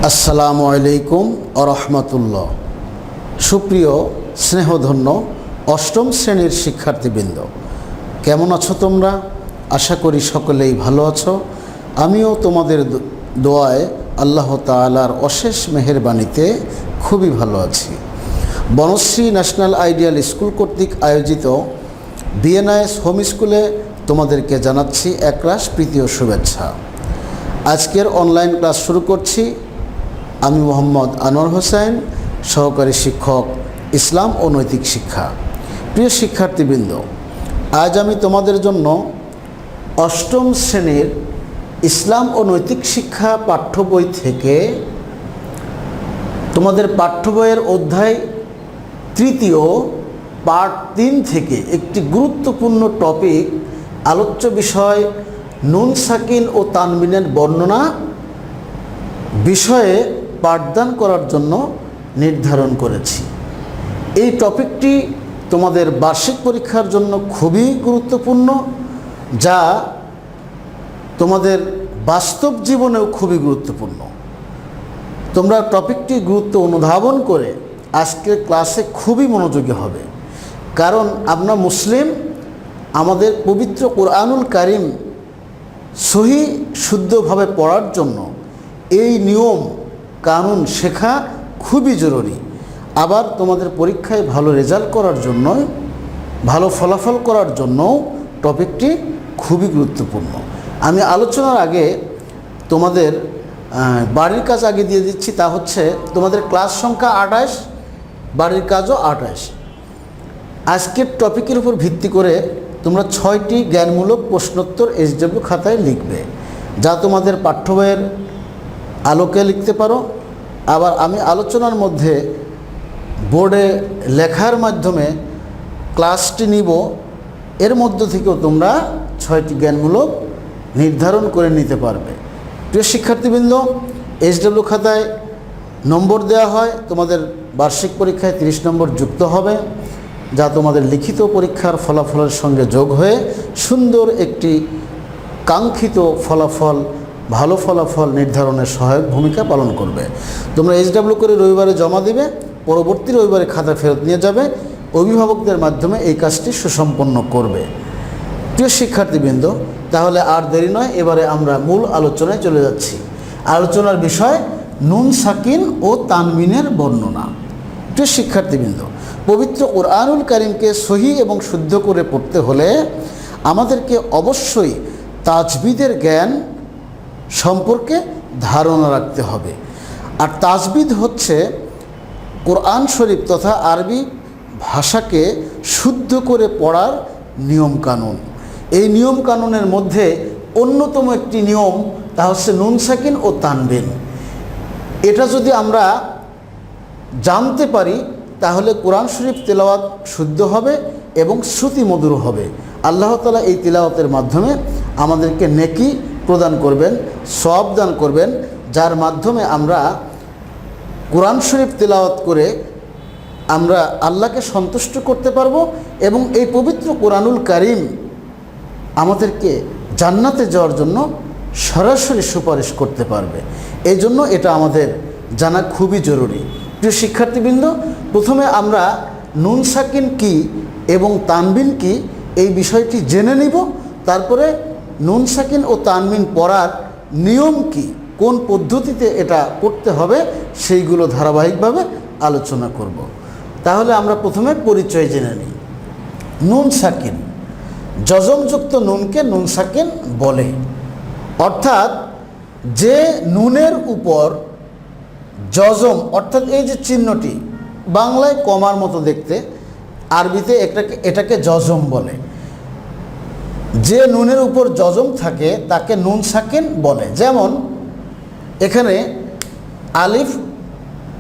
আসসালামু আলাইকুম আরহামতুল্লাহ। সুপ্রিয় স্নেহধন্য অষ্টম শ্রেণীর শিক্ষার্থীবৃন্দ, কেমন আছো তোমরা? আশা করি সকলেই ভালো আছো। আমিও তোমাদের দোয়ায় আল্লাহ তাআলার অশেষ মেহেরবানিতে খুবই ভালো আছি। বনশ্রী ন্যাশনাল আইডিয়াল স্কুল কর্তৃক আয়োজিত বিএনআইএস হোম স্কুলে তোমাদেরকে জানাচ্ছি একরাশ প্রীতি ও শুভেচ্ছা। আজকের অনলাইন ক্লাস শুরু করছি। আমি মোহাম্মদ আনোয়ার হোসেন, সহকারী শিক্ষক, ইসলাম ও নৈতিক শিক্ষা। প্রিয় শিক্ষার্থীবৃন্দ, আজ আমি তোমাদের জন্য অষ্টম শ্রেণীর ইসলাম ও নৈতিক শিক্ষা পাঠ্য বই থেকে তোমাদের পাঠ্য বইয়ের অধ্যায় তৃতীয় পার্ট 3 থেকে একটি গুরুত্বপূর্ণ টপিক, আলোচ্য বিষয় নুন সাকিন ও তানবিনের বর্ণনা বিষয়ে পাঠদান করার জন্য নির্ধারণ করেছি। এই টপিকটি তোমাদের বার্ষিক পরীক্ষার জন্য খুবই গুরুত্বপূর্ণ, যা তোমাদের বাস্তব জীবনেও খুবই গুরুত্বপূর্ণ। তোমরা টপিকটি গুরুত্ব অনুধাবন করে আজকের ক্লাসে খুবই মনোযোগী হবে, কারণ আমরা মুসলিম, আমাদের পবিত্র কোরআনুল কারিম সহি শুদ্ধভাবে পড়ার জন্য এই নিয়ম কানুন শেখা খুবই জরুরি। আবার তোমাদের পরীক্ষায় ভালো রেজাল্ট করার জন্য, ভালো ফলাফল করার জন্য টপিকটি খুবই গুরুত্বপূর্ণ। আমি আলোচনার আগে তোমাদের বাড়ির কাজ আগে দিয়ে দিচ্ছি। তা হচ্ছে তোমাদের ক্লাস সংখ্যা 28, বাড়ির কাজও 28। আজকের টপিকের উপর ভিত্তি করে তোমরা 6টি জ্ঞানমূলক প্রশ্নোত্তর SW খাতায় লিখবে, যা তোমাদের পাঠ্য বইয়ের আলোকে লিখতে পারো। আবার আমি আলোচনার মধ্যে বোর্ডে লেখার মাধ্যমে ক্লাসটি নিব, এর মধ্য থেকেও তোমরা 6টি জ্ঞানমূলক নির্ধারণ করে নিতে পারবে। প্রিয় শিক্ষার্থীবৃন্দ, SW খাতায় নম্বর দেওয়া হয়। তোমাদের বার্ষিক পরীক্ষায় 30 নম্বর যুক্ত হবে, যা তোমাদের লিখিত পরীক্ষার ফলাফলের সঙ্গে যোগ হয়ে সুন্দর একটি কাঙ্ক্ষিত ফলাফল, ভালো ফলাফল নির্ধারণের সহায়ক ভূমিকা পালন করবে। তোমরা SW করে রবিবারে জমা দিবে, পরবর্তী রবিবারে খাতা ফেরত নিয়ে যাবে। অভিভাবকদের মাধ্যমে এই কাজটি সুসম্পন্ন করবে। প্রিয় শিক্ষার্থীবৃন্দ, তাহলে আর দেরি নয়, এবারে আমরা মূল আলোচনায় চলে যাচ্ছি। আলোচনার বিষয় নুন সাকিন ও তানবিনের বর্ণনা। প্রিয় শিক্ষার্থীবৃন্দ, পবিত্র কোরআনুল কারিমকে সহি এবং শুদ্ধ করে পড়তে হলে আমাদেরকে অবশ্যই তাজবিদের জ্ঞান সম্পর্কে ধারণা রাখতে হবে। আর তাজবিদ হচ্ছে কোরআন শরীফ তথা আরবি ভাষাকে শুদ্ধ করে পড়ার নিয়মকানুন। এই নিয়মকানুনের মধ্যে অন্যতম একটি নিয়ম, তা হচ্ছে নুন সাকিন ও তানবিন। এটা যদি আমরা জানতে পারি, তাহলে কোরআন শরীফ তেলাওয়াত শুদ্ধ হবে এবং শ্রুতিমধুর হবে। আল্লাহ তাআলা এই তেলাওয়াতের মাধ্যমে আমাদেরকে নেকি প্রদান করবেন, সওয়াব দান করবেন, যার মাধ্যমে আমরা কোরআন শরীফ তেলাওয়াত করে আমরা আল্লাহকে সন্তুষ্ট করতে পারবো এবং এই পবিত্র কোরআনুল কারিম আমাদেরকে জান্নাতে যাওয়ার জন্য সরাসরি সুপারিশ করতে পারবে। এই জন্য এটা আমাদের জানা খুবই জরুরি। প্রিয় শিক্ষার্থীবৃন্দ, প্রথমে আমরা নুন সাকিন কি এবং তানবিন কি এই বিষয়টি জেনে নিব। তারপরে নুন সাকিন ও তানবিন পড়ার নিয়ম কি, কোন পদ্ধতিতে এটা পড়তে হবে, সেইগুলো ধারাবাহিকভাবে আলোচনা করব। তাহলে আমরা প্রথমে পরিচয় জেনে নিই। নুন সাকিন, যজমযুক্ত নুনকে নুন সাকিন বলে। অর্থাৎ যে নুনের উপর যজম, অর্থাৎ এই যে চিহ্নটি বাংলায় কমার মতো দেখতে, আরবিতে এটাকে যজম বলে। যে নুনের উপর যজম থাকে তাকে নুন সাকিন বলে। যেমন এখানে আলিফ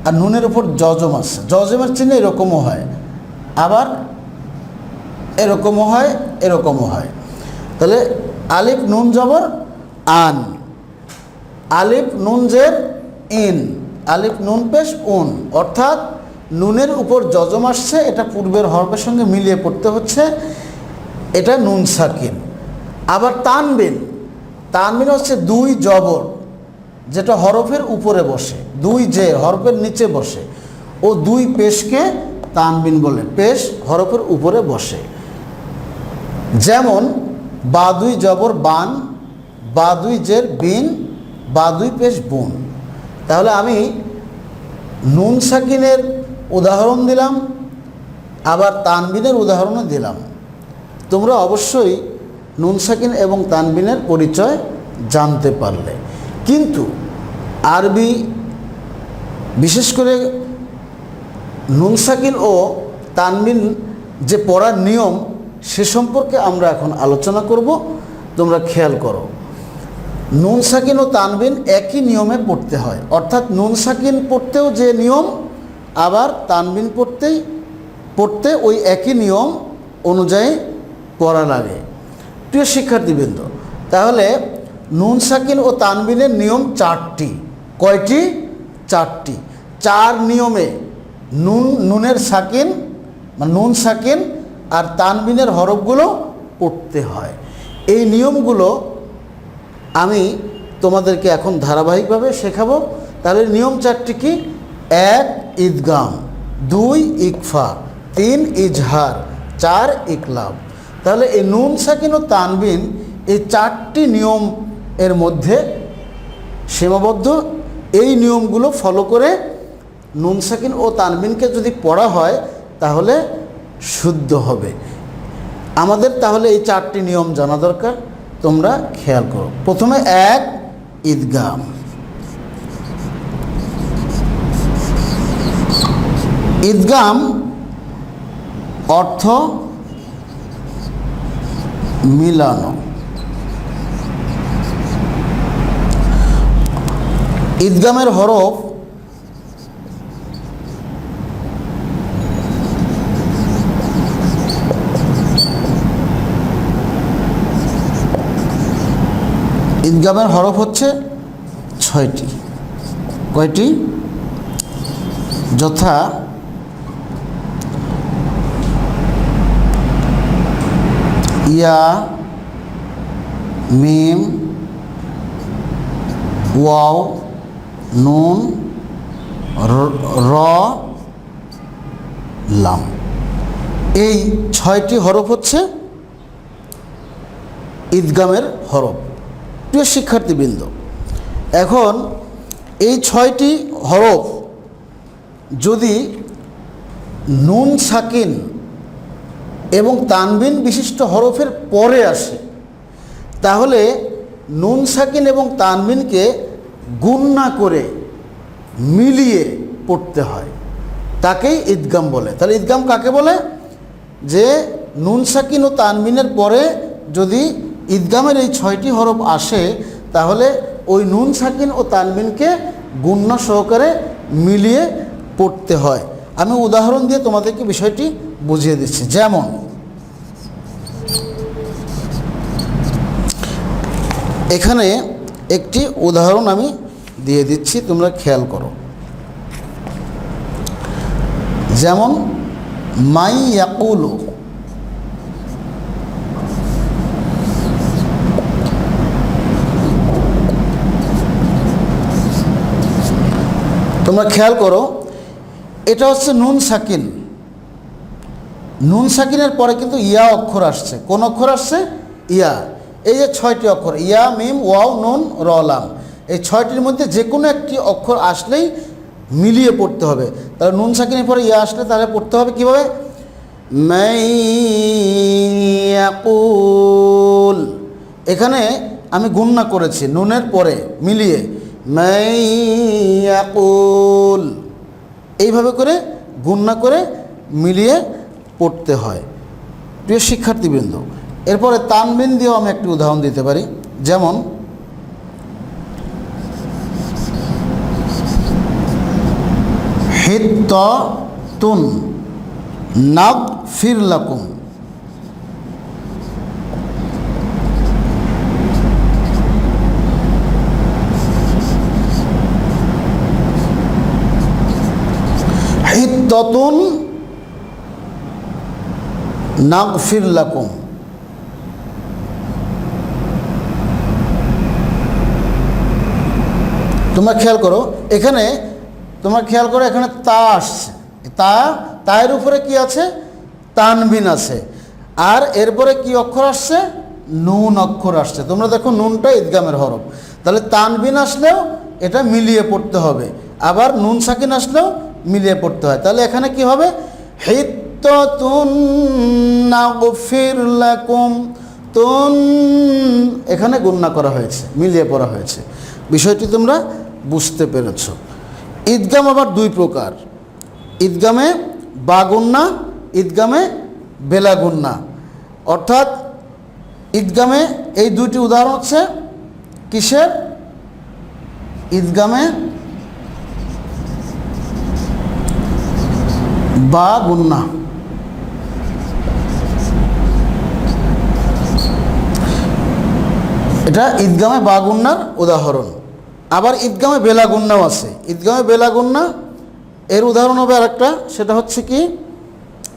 আর নুনের উপর যজম আছে, যজমের চিহ্ন এরকমও হয়, আবার এরকমও হয়, এরকমও হয়। তাহলে আলিফ নুন জবর আন, আলিফ নুন জের ইন, আলিফ নুন পেশ উন। অর্থাৎ নুনের উপর যজম আসছে, এটা পূর্বের হরফের সঙ্গে মিলিয়ে পড়তে হচ্ছে, এটা নুন সাকিন। আবার তানবিন, তানবিন হচ্ছে 2 জবর, যেটা হরফের উপরে বসে, দুই জে হরফের নিচে বসে, ও দুই পেশকে তানবিন বলে। পেশ হরফের উপরে বসে, যেমন বা দুই জবর বান, বা দুই জের বিন, বা দুই পেশ বুন। তাহলে আমি নুন সাকিনের উদাহরণ দিলাম, আবার তানবিনের উদাহরণও দিলাম। তোমরা অবশ্যই নুন সাকিন এবং তানবিনের পরিচয় জানতে পারলে। কিন্তু আরবি বিশেষ করে নুন সাকিন ও তানবিন যে পড়ার নিয়ম সে সম্পর্কে আমরা এখন আলোচনা করব। তোমরা খেয়াল করো, নুন সাকিন ও তানবিন একই নিয়মে পড়তে হয়, অর্থাৎ নুন সাকিন পড়তেও যে নিয়ম, আবার তানবিন পড়তে ওই একই নিয়ম অনুযায়ী পড়া লাগে। প্রিয় শিক্ষার্থীবৃন্দ, তাহলে নুন সাকিন ও তানবিনের নিয়ম চারটি। কয়টি? চারটি। চার নিয়মে নুনের সাকিন বা নুন সাকিন আর তানবিনের হরফগুলো পড়তে হয়। এই নিয়মগুলো আমি তোমাদেরকে এখন ধারাবাহিকভাবে শেখাবো। তাহলে নিয়ম চারটি কি? 1 ইদগাম, 2 ইকফা, 3 ইজহার, 4 ইকলাব। তাহলে এই নুন সাকিন ও তানবিন এই চারটি নিয়ম এর মধ্যে সীমাবদ্ধ। এই নিয়মগুলো ফলো করে নুন সাকিন ও তানবিনকে যদি পড়া হয় তাহলে শুদ্ধ হবে। আমাদের তাহলে এই চারটি নিয়ম জানা দরকার। তোমরা খেয়াল করো। প্রথমে 1 ইদগাম। ইদগাম অর্থ মিলানো। ইদগামের হরফ ইদগামের হরফ হচ্ছে 6টি। কয়টি? যথা ইয়া, মিম, ওয়াও, নুন, র, লাম। এই 6টি হরফ হচ্ছে ইদগামের হরফ। প্রিয় শিক্ষার্থীবৃন্দ, এখন এই 6টি হরফ যদি নুন সাকিন এবং তানবিন বিশিষ্ট হরফের পরে আসে, তাহলে নুন সাকিন এবং তানবিনকে গুণনা করে মিলিয়ে পড়তে হয়, তাকেই ঈদগাম বলে। তাহলে ঈদগাম কাকে বলে? যে নুন সাকিন ও তানবিনের পরে যদি ঈদগামের এই 6টি হরফ আসে, তাহলে ওই নুন সাকিন ও তানবিনকে গুণনা সহকারে মিলিয়ে পড়তে হয়। আমি উদাহরণ দিয়ে তোমাদেরকে বিষয়টি বুঝিয়ে দিচ্ছি। যেমন এখানে একটি উদাহরণ আমি দিয়ে দিচ্ছি, তোমরা খেয়াল করো। যেমন মাই ইয়াকুলু, তোমরা খেয়াল করো, এটা হচ্ছে নুন সাকিন। নুন সাকিনের পরে কিন্তু ইয়া অক্ষর আসছে। কোন অক্ষর আসছে? ইয়া। এই যে 6টি অক্ষর, ইয়া, মিম, ওয়াও, নুন, র, লাম, এই 6টির মধ্যে যে কোনো একটি অক্ষর আসলেই মিলিয়ে পড়তে হবে। তাহলে নুন সাকিনের পরে ইয়া আসলে তাহলে পড়তে হবে কীভাবে? মাইয়াকুল। এখানে আমি গুণনা করেছি নুনের পরে মিলিয়ে, মাইয়াকুল। এইভাবে করে গুণনা করে মিলিয়ে পড়তে হয়। প্রিয় শিক্ষার্থীবৃন্দ, এরপরে তানবিন দিয়েও আমি একটি উদাহরণ দিতে পারি। যেমন হিত্তাতুন নাগফির লাকুম। হিত্তাতুন নাগফির লাকুম। তোমরা খেয়াল করো, এখানে এখানে তা আসছে, তায়ের উপরে কি আছে? তানবিন আছে। আর এরপরে কি অক্ষর আসছে? নুন অক্ষর আসছে। তোমরা দেখো নুনটা ইদগামের হরফ, তাহলে তানবিন আসলেও এটা মিলিয়ে পড়তে হবে, আবার নুন সাকিন আসলেও মিলিয়ে পড়তে হয়। তাহলে এখানে কি হবে? হিত্তাতুন নাগফির লাকুম, তুন এখানে গুণনা করা হয়েছে, মিলিয়ে পড়া হয়েছে। বিষয়টি তোমরা বুঝতে পেরেছ। ঈদগাম আবার দুই প্রকার, ঈদগামে বা গুণনা, ঈদগামে বেলা গুণনা। অর্থাৎ ঈদগামে এই দুইটি উদাহরণ হচ্ছে কিসের? ঈদগামে বা গুণনা। এটা ঈদগামে বা গুণনার উদাহরণ। আবার ঈদগামে বেলা গুণনাও আছে। ঈদগামে বেলা গুণনা এর উদাহরণ হবে আরেকটা, সেটা হচ্ছে কি,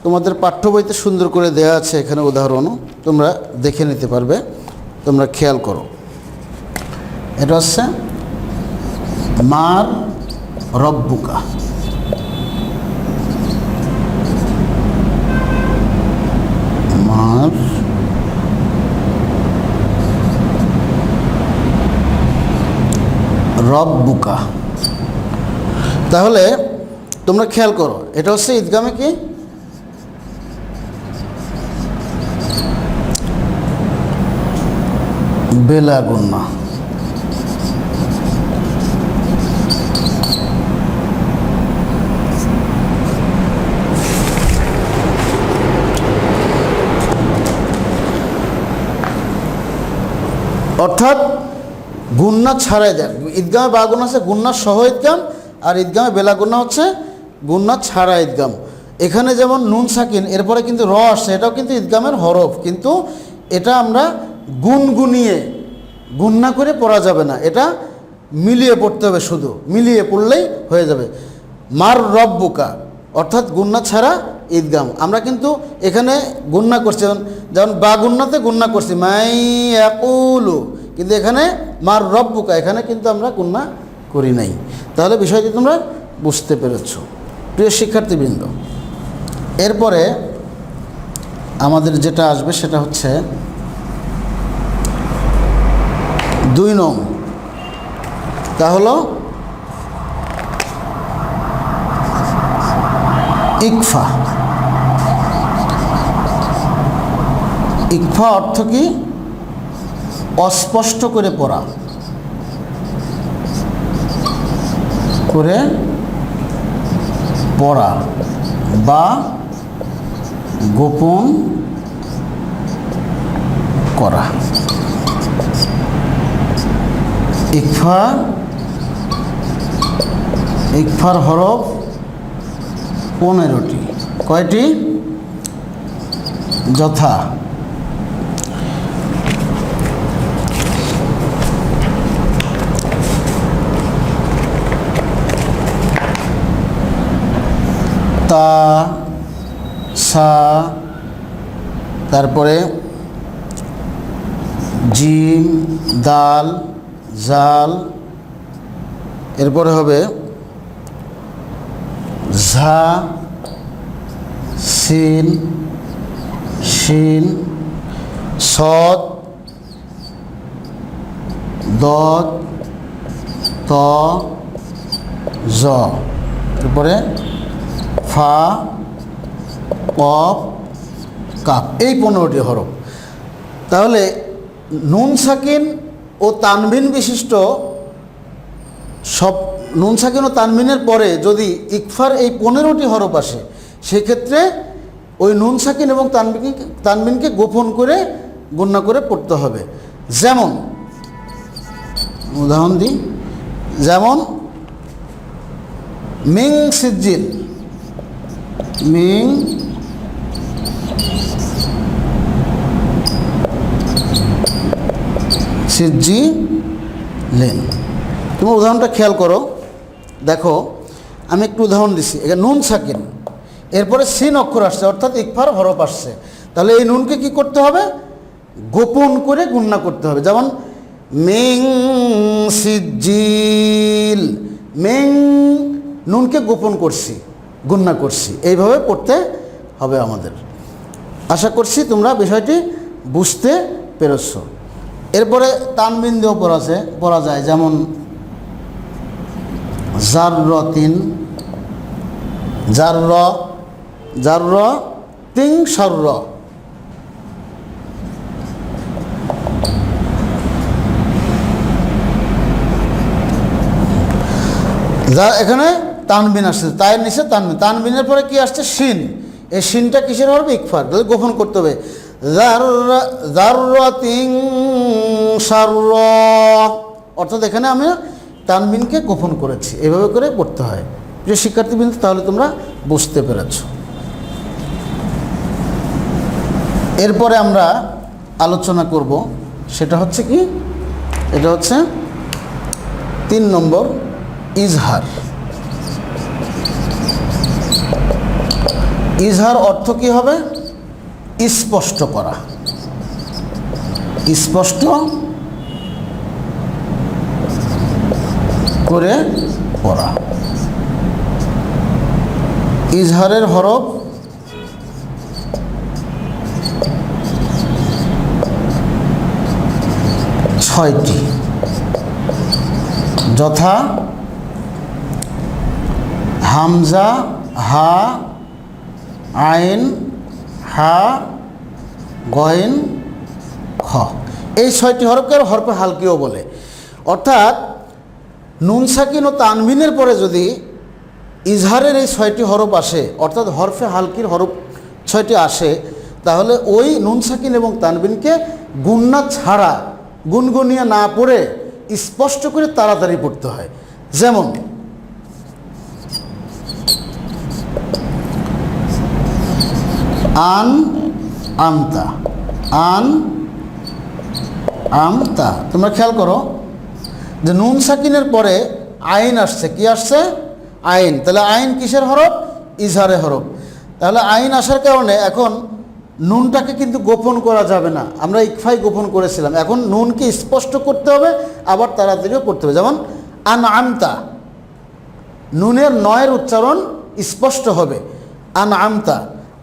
তোমাদের পাঠ্য বইতে সুন্দর করে দেয়া আছে এখানে উদাহরণও, তোমরা দেখে নিতে পারবে। তোমরা খেয়াল করো, এটা হচ্ছে মার রব্বুকা, মার রব্বুকা। তাহলে তোমরা খেয়াল করো, এটা হচ্ছে ঈদগামে কি? বেলা গুণনা। অর্থাৎ গুণনা ছাড়াই দেয়। ঈদগামে বা গুণনা আছে গুণনা সহ ঈদগাম, আর ঈদগামে বেলা গুণনা হচ্ছে গুণনা ছাড়া ঈদগাম। এখানে যেমন নুন সাকিন এরপরে কিন্তু র আসছে, এটাও কিন্তু ঈদগামের হরফ, কিন্তু এটা আমরা গুনগুনিয়ে গুণনা করে পড়া যাবে না, এটা মিলিয়ে পড়তে হবে, শুধু মিলিয়ে পড়লেই হয়ে যাবে। মার রব্বুকা অর্থাৎ গুণনা ছাড়া ঈদগাম। আমরা কিন্তু এখানে গুণনা করছি, যেমন বা গুণনাতে গুণনা করছি মাই ইয়াকুলু, কিন্তু এখানে মার রব্বুকা এখানে কিন্তু আমরা গুণনা করি নাই। তাহলে বিষয়টি তোমরা বুঝতে পেরেছ প্রিয় শিক্ষার্থীবৃন্দ। এরপরে আমাদের যেটা আসবে সেটা হচ্ছে 2 নং, তা হলো ইকফা। ইকফা অর্থ কি? অস্পষ্ট করে পড়া, বা গোপন করা। ইকফার হরফ 15টি। কয়টি? যথা তা, সা, তারপরে জিম, দাল, জাল, এরপরে হবে ঝা, সিন, শিন, সদ, দদ, ত, জ, এরপরে ফা, কফ, কাফ। এই 15টি হরফ। তাহলে নুন সাকিন ও তানবিন বিশিষ্ট সব, নুন সাকিন ও তানবিনের পরে যদি ইকফার এই 15টি হরফ আসে, সেক্ষেত্রে ওই নুন সাকিন এবং তানবিনকে গোপন করে গণ্য করে পড়তে হবে। যেমন উদাহরণ দিই, যেমন মিং সিজ্জিল, মিং সিজ্জিলেন। তুমি উদাহরণটা খেয়াল করো, দেখো আমি একটু উদাহরণ দিচ্ছি। এখানে নুন সাকিন এরপরে সিন অক্ষর আসছে, অর্থাৎ ইকফার হরফ আসছে। তাহলে এই নুনকে কি করতে হবে? গোপন করে গুণনা করতে হবে। যেমন মিং সিজ্জিল, মিং নুনকে গোপন করছি, গুণনা করছি, এইভাবে পড়তে হবে আমাদের। আশা করছি তোমরা বিষয়টি বুঝতে পেরেছ। এরপরে তানবিন দিয়েও পড়া যায়, যেমন জাররতিন, জারর তিং সর্র, যা এখানে তানবিন আসছে, তায়ের নিচে তানবিন, তানবিনের পরে কি আসছে? শিন। এই শিনটা কিসের হবে? ইকফার, তাহলে গোপন করতে হবে। জাররাতিং সারর, অর্থাৎ এখানে আমি তানবিনকে গোপন করেছি, এভাবে করে পড়তে হয়। প্রিয় শিক্ষার্থীবৃন্দ, তাহলে তোমরা বুঝতে পেরেছ। এরপরে আমরা আলোচনা করব, সেটা হচ্ছে কি, এটা হচ্ছে 3 নম্বর ইজহার। ইজহার অর্থ কি হবে? স্পষ্ট করা, স্পষ্ট করে পড়া। ইজহারের হরফ 6টি, যথা হামজা, হা, আইন, হা, গয়েন, খ। এই 6টি হরফকে হরফে হালকিও বলে। অর্থাৎ নুন সাকিন ও তানবিনের পরে যদি ইজহারের এই 6টি হরফ আসে, অর্থাৎ হরফে হালকির হরফ 6টি আসে, তাহলে ওই নুন সাকিন এবং তানবিনকে গুণনা ছাড়া, গুনগুনিয়ে না পড়ে স্পষ্ট করে তাড়াতাড়ি পড়তে হয়। যেমন আন আমতা, আন আমতা, তোমরা খেয়াল করো যে নুন সাকিনের পরে আইন আসছে। কি আসছে? আইন। তাহলে আইন কিসের হরফ? ইজহারে হরফ। তাহলে আইন আসার কারণে এখন নুনটাকে কিন্তু গোপন করা যাবে না। আমরা ইকফাই গোপন করেছিলাম, এখন নুনকে স্পষ্ট করতে হবে, আবার তাড়াতাড়িও করতে হবে। যেমন আন আমতা, নুনের নয়ের উচ্চারণ স্পষ্ট হবে, আন আমতা।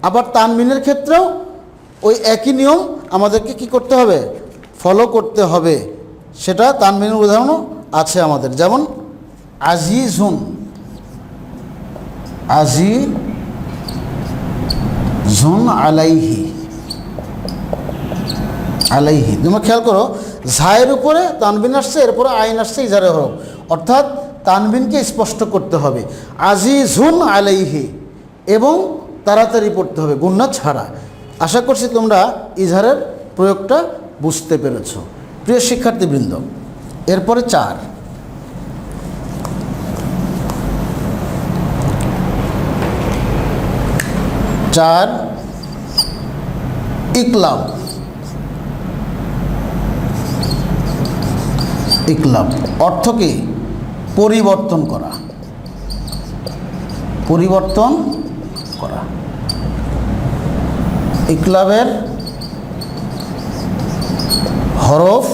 আবার তানবিনের ক্ষেত্রেও ওই একই নিয়ম আমাদেরকে কি করতে হবে? ফলো করতে হবে। সেটা তানবিনের উদাহরণও আছে আমাদের, যেমন আজিজুন, আজিজুন আলাইহি, আলাইহি। তোমরা খেয়াল করো, ঝায়ের উপরে তানবিন আসছে, এরপরে আইন আসছে ইজহারে হরফ, অর্থাৎ তানবিনকে স্পষ্ট করতে হবে, আজিজুন আলাইহি, এবং তাড়াতাড়ি পড়তে হবে, গুণনা ছাড়া। আশা করছি তোমরা ইজহারের প্রয়োগটা বুঝতে পেরেছ। প্রিয় শিক্ষার্থীবৃন্দ, এরপরে 4, ইকলাব। ইকলাব অর্থ কি? পরিবর্তন করা, পরিবর্তন করা। ইকলাবের হরফ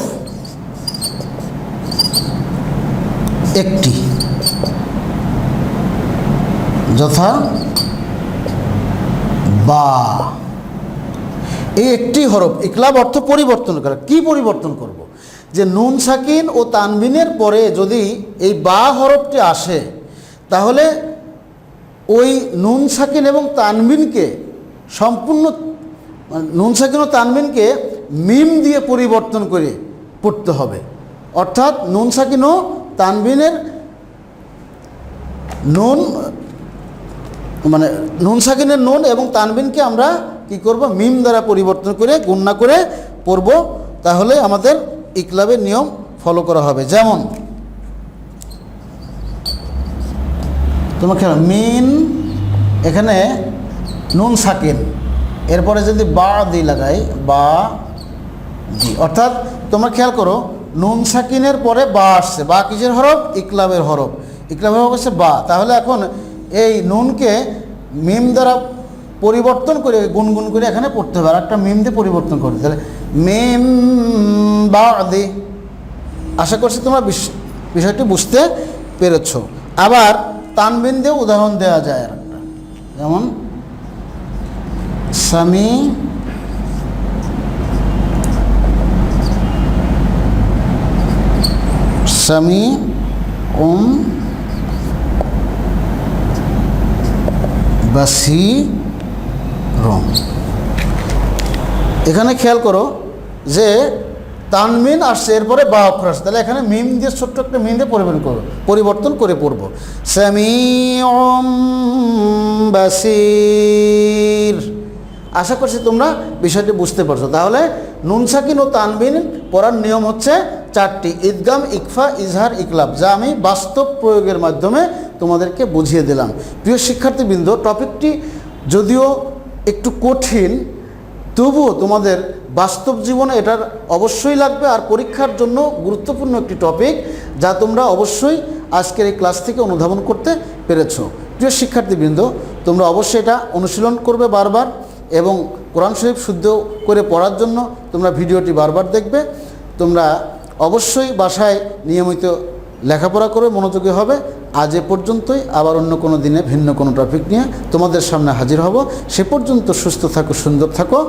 1টি, যথা বা। এই একটি হরফ, ইকলাব অর্থ পরিবর্তন করা। কি পরিবর্তন করব? যে নুন সাকিন ও তানবিনের পরে যদি এই বা হরফটি আসে, তাহলে ওই নুন সাকিন এবং তানবিনকে সম্পূর্ণ, নুন সাকিন ও তানবিনকে মিম দিয়ে পরিবর্তন করে পড়তে হবে। অর্থাৎ নুন সাকিন ও তানবিনের নুন, মানে নুন সাকিনের নুন এবং তানবিনকে আমরা কি করব? মিম দ্বারা পরিবর্তন করে গুণনা করে পড়ব, তাহলে আমাদের ইকলাবের নিয়ম ফলো করা হবে। যেমন তোমার খেয়াল, মিন, এখানে নুন সাকিন, এরপরে যদি বা দি লাগাই, বা দি, অর্থাৎ তোমরা খেয়াল করো, নুন সাকিনের পরে বা আসছে। বা কিসের হরফ? ইকলাবের হরফ। ইকলাবের হরফ হচ্ছে বা। তাহলে এখন এই নুনকে মিম দ্বারা পরিবর্তন করে গুনগুন করে এখানে পড়তে হবে, আর একটা মিম দিয়ে পরিবর্তন করতে। তাহলে মিম বা দি, আশা করছি তোমরা বিষয়টি বুঝতে পেরেছ। আবার তানবিন দিয়ে উদাহরণ দেওয়া যায় আর একটা, যেমন সামি সামি বাসিরুন। এখানে খেয়াল করো যে তানমিন আসছে, এরপরে বা অক্ষর আসছে, তাহলে এখানে মিম দিয়ে ছোট্ট একটা মিম দিয়ে পরিবর্তন করে পড়বো। সামিউম বাসির। আশা করছি তোমরা বিষয়টি বুঝতে পারছো। তাহলে নুন সাকিন ও তানবিন পড়ার নিয়ম হচ্ছে চারটি: ঈদগাম, ইকফা, ইজহার, ইকলাব, যা আমি বাস্তব প্রয়োগের মাধ্যমে তোমাদেরকে বুঝিয়ে দিলাম। প্রিয় শিক্ষার্থীবৃন্দ, টপিকটি যদিও একটু কঠিন, তবুও তোমাদের বাস্তব জীবনে এটার অবশ্যই লাগবে, আর পরীক্ষার জন্য গুরুত্বপূর্ণ একটি টপিক, যা তোমরা অবশ্যই আজকের এই ক্লাস থেকে অনুধাবন করতে পেরেছো। প্রিয় শিক্ষার্থীবৃন্দ, তোমরা অবশ্যই এটা অনুশীলন করবে বারবার, এবং কোরআন শরীফ শুদ্ধ করে পড়ার জন্য তোমরা ভিডিওটি বারবার দেখবে। তোমরা অবশ্যই বাসায় নিয়মিত লেখাপড়া করে মনোযোগী হবে। আজ এ পর্যন্তই, আবার অন্য কোনো দিনে ভিন্ন কোনো টপিক নিয়ে তোমাদের সামনে হাজির হব। সে পর্যন্ত সুস্থ থাকো, সুন্দর থাকো।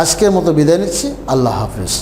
আজকের মতো বিদায় নিচ্ছি। আল্লাহ হাফেজ।